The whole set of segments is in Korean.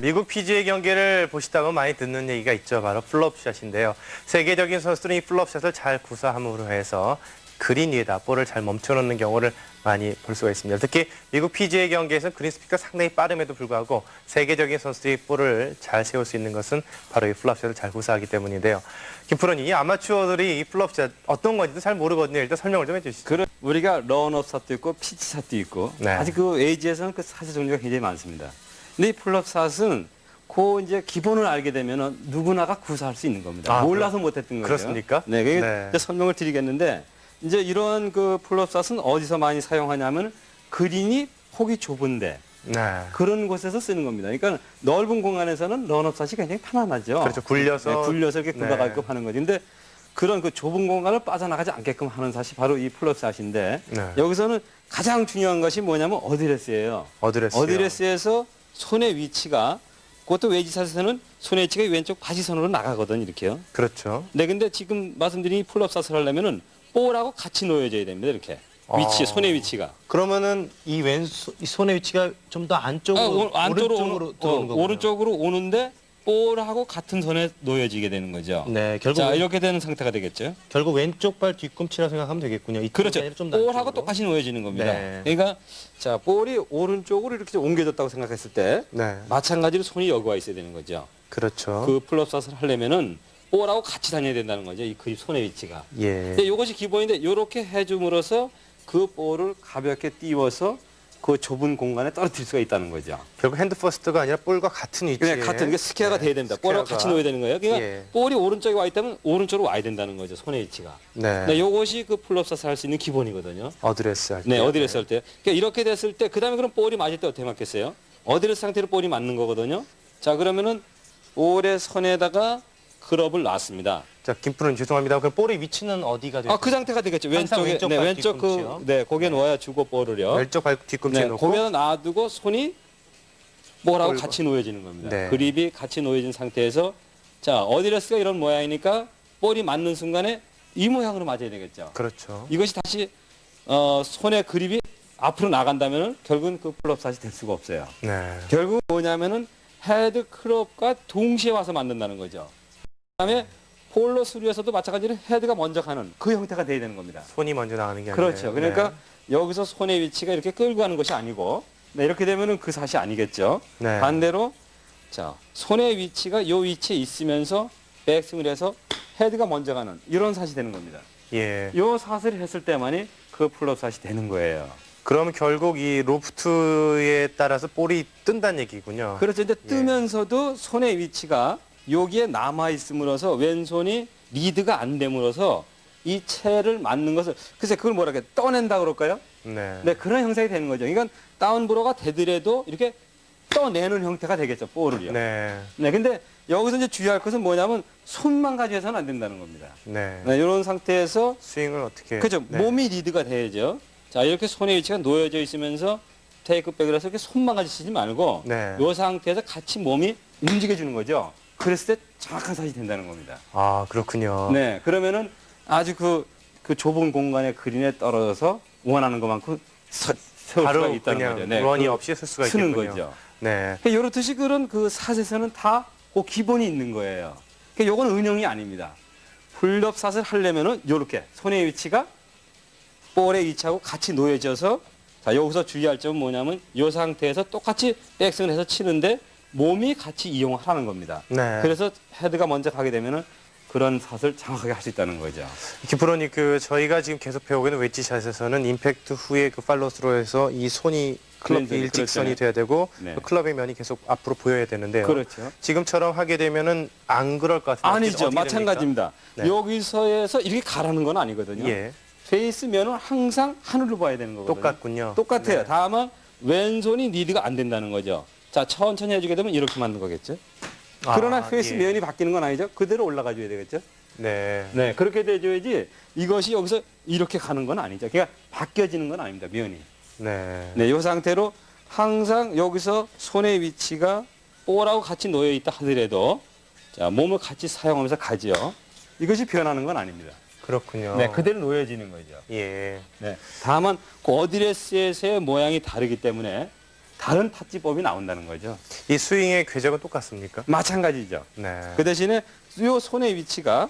미국 PGA 경기를 보시다가 많이 듣는 얘기가 있죠. 바로 플롭샷인데요. 세계적인 선수들은 이 플롭샷을 잘 구사함으로 해서 그린 위에다 볼을 잘 멈춰놓는 경우를 많이 볼 수가 있습니다. 특히 미국 PGA 경기에서는 그린 스피드가 상당히 빠름에도 불구하고 세계적인 선수들이 볼을 잘 세울 수 있는 것은 바로 이 플롭샷을 잘 구사하기 때문인데요. 김 프로님, 이 아마추어들이 이 플롭샷 어떤 건지도 잘 모르거든요. 일단 설명을 좀 해주시죠. 우리가 런업샷도 있고 피치샷도 있고 네. 아직 그 에이지에서는 그 샷의 종류가 굉장히 많습니다. 근데 이 플롭샷은 그 이제 기본을 알게 되면은 누구나가 구사할 수 있는 겁니다. 아, 몰라서 못했던 거예요. 그렇습니까? 네, 그게 네. 이제 설명을 드리겠는데 이제 이런 그 플롭샷은 어디서 많이 사용하냐면 그린이 폭이 좁은데 네. 그런 곳에서 쓰는 겁니다. 그러니까 넓은 공간에서는 런업샷이 굉장히 편안하죠. 그렇죠. 굴려서. 네, 굴려서 이렇게 굴러가게끔 네. 하는 거지. 근데 그런 그 좁은 공간을 빠져나가지 않게끔 하는 샷이 바로 이 플롭샷인데 네. 여기서는 가장 중요한 것이 뭐냐면 어드레스예요. 어드레스요. 어드레스에서 손의 위치가 그것도 웨지샷에서는 손의 위치가 왼쪽 바지선으로 나가거든 이렇게요. 그렇죠. 네, 근데 지금 말씀드린 이 플롭샷을 하려면은 볼하고 같이 놓여져야 됩니다. 이렇게 위치, 손의 위치가. 그러면은 이 이 손의 위치가 좀 더 안쪽으로 안쪽으로 오른쪽으로 들어오는 거고요. 오른쪽으로 오는데 볼하고 같은 선에 놓여지게 되는 거죠. 네, 결국 자, 이렇게 되는 상태가 되겠죠. 결국 왼쪽 발 뒤꿈치라 생각하면 되겠군요. 이쪽이 그렇죠. 아니라 좀더 볼하고 안쪽으로. 똑같이 놓여지는 겁니다. 네. 그러니까 자, 볼이 오른쪽으로 이렇게 좀 옮겨졌다고 생각했을 때 네. 마찬가지로 손이 여기 와 있어야 되는 거죠. 그렇죠. 그 플롭샷을 하려면은 볼하고 같이 다녀야 된다는 거죠. 이 그 손의 위치가. 예. 근데 이것이 기본인데 이렇게 해줌으로써 그 볼을 가볍게 띄워서 그 좁은 공간에 떨어뜨릴 수가 있다는 거죠. 결국 핸드 퍼스트가 아니라 볼과 같은 위치에. 그냥 같은 게 스퀘어가 네, 돼야 됩니다. 볼하고 스퀘어가. 같이 놓여야 되는 거예요. 그러니까 예. 볼이 오른쪽에 와 있다면 오른쪽으로 와야 된다는 거죠. 손의 위치가. 네. 네, 이것이 그 플롭샷을 할 수 있는 기본이거든요. 어드레스 할 때. 네, 어드레스 할 때. 그러니까 이렇게 됐을 때 그다음에 그럼 볼이 맞을 때 어떻게 맞겠어요? 어드레스 상태로 볼이 맞는 거거든요. 자, 그러면은 볼의 선에다가 클럽을 놨습니다. 자, 김 프로님 죄송합니다. 그럼 볼의 위치는 어디가 돼요? 아, 그 상태가 되겠죠. 항상 왼쪽에, 왼쪽 네, 발 왼쪽 그, 뒤꿈치요. 네, 거기에 놓아야 주고 볼을요. 왼쪽 발 뒤꿈치에 네, 놓고. 거기에 놔두고 손이 볼하고 볼과. 같이 놓여지는 겁니다. 네. 그립이 같이 놓여진 상태에서 자, 어드레스가 이런 모양이니까 볼이 맞는 순간에 이 모양으로 맞아야 되겠죠. 그렇죠. 이것이 다시 손의 그립이 앞으로 나간다면은 결국은 그 플롭샷이 될 수가 없어요. 네. 결국 뭐냐면은 헤드 클럽과 동시에 와서 만든다는 거죠. 그다음에 폴로 수리에서도 마찬가지로 헤드가 먼저 가는 그 형태가 돼야 되는 겁니다. 손이 먼저 나가는 게 아니라. 그렇죠. 그러니까 여기서 손의 위치가 이렇게 끌고 가는 것이 아니고 네, 이렇게 되면은 그 샷이 아니겠죠. 네. 반대로 자, 손의 위치가 이 위치에 있으면서 백스윙을 해서 헤드가 먼저 가는 이런 샷이 되는 겁니다. 예. 이 샷을 했을 때만이 그 플롭 샷이 되는 거예요. 그럼 결국 이 로프트에 따라서 볼이 뜬다는 얘기군요. 그렇죠. 근데 예. 뜨면서도 손의 위치가 여기에 남아 있음으로써 왼손이 리드가 안 됨으로써 이 채를 맞는 것을 글쎄 그걸 뭐라 그래 떠낸다 그럴까요? 네. 네, 그런 형상이 되는 거죠. 그러니까 다운브로가 되더라도 이렇게 떠내는 형태가 되겠죠, 볼을요. 네. 네, 근데 여기서 이제 주의할 것은 뭐냐면 손만 가지고 해서는 안 된다는 겁니다. 네. 네, 이런 상태에서 스윙을 어떻게. 그죠, 네. 몸이 리드가 돼야죠. 자, 이렇게 손의 위치가 놓여져 있으면서 테이크백을 해서 이렇게 손만 가지고 치지 말고 네. 이 상태에서 같이 몸이 움직여 주는 거죠. 그랬을 때 정확한 샷이 된다는 겁니다. 아, 그렇군요. 네, 그러면은 아주 그 좁은 공간의 그린에 떨어져서 원하는 것만큼 세울 수가 바로 있다는 그냥 거죠. 네, 런이 그 없이 쓸 수가 쓰는 있겠군요. 거죠. 네. 그러니까 이렇듯이 그런 그 샷에서는 다 그 기본이 있는 거예요. 그러니까 이건 은영이 아닙니다. 풀업 샷을 하려면은 이렇게 손의 위치가 볼의 위치하고 같이 놓여져서 자, 여기서 주의할 점은 뭐냐면 이 상태에서 똑같이 백스윙을 해서 치는데 몸이 같이 이용하는 겁니다. 네. 그래서 헤드가 먼저 가게 되면은 그런 샷을 정확하게 할 수 있다는 거죠. 김 프로님, 저희가 지금 계속 배우고 있는 웨지샷에서는 임팩트 후에 그 팔로스로에서 이 손이 클럽 그렇죠. 일직선이 돼야 되고 네. 그 클럽의 면이 계속 앞으로 보여야 되는데요. 그렇죠. 지금처럼 하게 되면은 안 그럴 것 같은데. 아니죠. 어떻게 마찬가지입니다. 네. 여기서에서 이렇게 가라는 건 아니거든요. 됩니까? 예. 페이스 면은 항상 하늘로 봐야 되는 거거든요. 똑같군요. 똑같아요. 네. 다만 왼손이 리드가 안 된다는 거죠. 자, 천천히 해주게 되면 이렇게 만든 거겠죠. 아, 그러나 페이스 예. 면이 바뀌는 건 아니죠. 그대로 올라가 줘야 되겠죠. 네. 네, 그렇게 돼줘야지 이것이 여기서 이렇게 가는 건 아니죠. 그러니까 바뀌어지는 건 아닙니다. 면이. 네. 네, 이 상태로 항상 여기서 손의 위치가 볼하고 같이 놓여 있다 하더라도 자, 몸을 같이 사용하면서 가지요. 이것이 변하는 건 아닙니다. 그렇군요. 네, 그대로 놓여지는 거죠. 예. 네. 다만 그 어드레스에서의 모양이 다르기 때문에 다른 타지법이 나온다는 거죠. 이 스윙의 궤적은 똑같습니까? 마찬가지죠. 네. 그 대신에 이 손의 위치가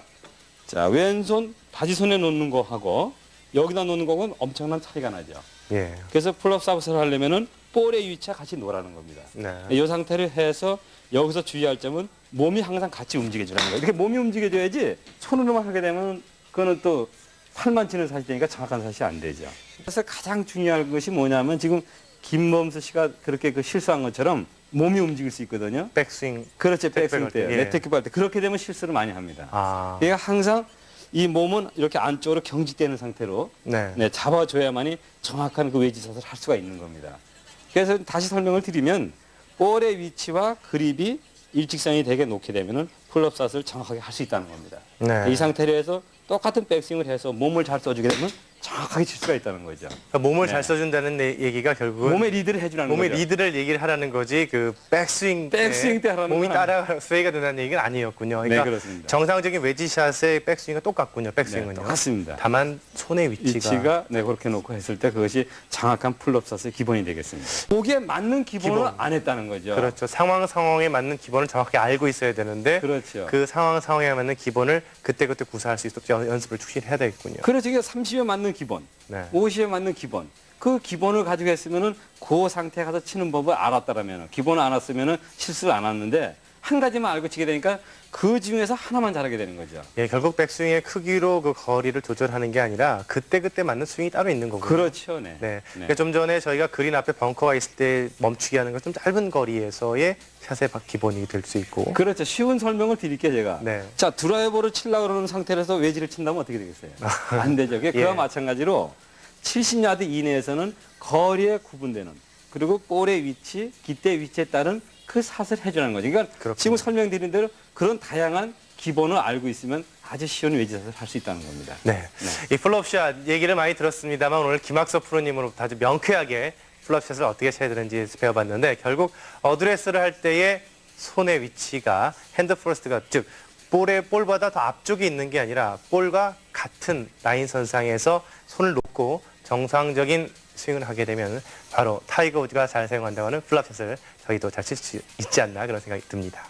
자 왼손 바지손에 놓는 거하고 여기다 놓는 거하고는 엄청난 차이가 나죠. 예. 그래서 풀업 서브스를 하려면은 볼의 위치와 같이 놓으라는 겁니다. 네. 이 상태를 해서 여기서 주의할 점은 몸이 항상 같이 움직여주라는 거예요. 이렇게 몸이 움직여줘야지 손으로만 하게 되면 그거는 또 팔만 치는 샷이 되니까 정확한 샷이 안 되죠. 그래서 가장 중요한 것이 뭐냐면 지금 김범수 씨가 그렇게 그 실수한 것처럼 몸이 움직일 수 있거든요. 백스윙. 그렇죠. 백스윙 백스윙 할 때, 때, 예. 레테큐 할 때. 그렇게 되면 실수를 많이 합니다. 아. 그러니까 항상 이 몸은 이렇게 안쪽으로 경직되는 상태로 네. 네, 잡아줘야만이 정확한 그 웨지샷을 할 수가 있는 겁니다. 그래서 다시 설명을 드리면 볼의 위치와 그립이 일직선이 되게 놓게 되면은 풀업샷을 정확하게 할 수 있다는 겁니다. 네. 이 상태로 해서 똑같은 백스윙을 해서 몸을 잘 써주게 되면 정확하게 칠 수가 있다는 거죠. 그러니까 몸을 네. 잘 써준다는 얘기가 결국은 몸의 리드를 해주라는 몸의 거죠. 리드를 얘기를 하라는 거지 그 백스윙 백스윙 때 하라는 몸이 건 따라 스웨이가 된다는 얘기는 아니었군요. 그러니까 네, 그렇습니다. 정상적인 웨지샷의 백스윙은 똑같군요. 네, 백스윙은요. 똑같습니다. 다만 손의 위치가 네, 그렇게 놓고 했을 때 그것이 정확한 풀업샷의 기본이 되겠습니다. 거기에 맞는 기본을 기본. 안 했다는 거죠. 그렇죠. 상황에 맞는 기본을 정확히 알고 있어야 되는데 그렇죠. 그 상황에 맞는 기본을 그때그때 구사할 수 있도록 연습을 축실해야 되겠군요. 그래서 이게 30에 맞는 기본, 네. 50에 맞는 기본. 그 기본을 가지고 했으면은 그 상태에 가서 치는 법을 알았다라면 기본을 알았으면은 실수를 안 했는데 한 가지만 알고 치게 되니까 그 중에서 하나만 잘하게 되는 거죠. 예, 결국 백스윙의 크기로 그 거리를 조절하는 게 아니라 그때그때 맞는 스윙이 따로 있는 거군요. 그렇죠, 네. 네. 그러니까 좀 전에 저희가 그린 앞에 벙커가 있을 때 멈추게 하는 건 좀 짧은 거리에서의 샷의 기본이 될 수 있고. 그렇죠. 쉬운 설명을 드릴게요, 제가. 네. 자, 드라이버를 치려고 그러는 상태에서 웨지를 친다면 어떻게 되겠어요? 안 되죠. 그와 예. 마찬가지로 70야드 이내에서는 거리에 구분되는 그리고 볼의 위치, 깃대 위치에 따른 그 샷을 해주는 거죠. 그러니까 그렇군요. 지금 설명드린 대로 그런 다양한 기본을 알고 있으면 아주 쉬운 웨지샷을 할 수 있다는 겁니다. 네. 이 플롭샷 얘기를 많이 들었습니다만 오늘 김학섭 프로님으로부터 아주 명쾌하게 플롭샷을 어떻게 쳐야 되는지 배워봤는데 결국 어드레스를 할 때의 손의 위치가 핸드 퍼스트가 즉 볼보다 더 앞쪽에 있는 게 아니라 볼과 같은 라인 선상에서 손을 놓고 정상적인 스윙을 하게 되면 바로 타이거 우즈가 잘 사용한다고 하는 플랍샷을 저희도 잘 칠 수 있지 않나 그런 생각이 듭니다.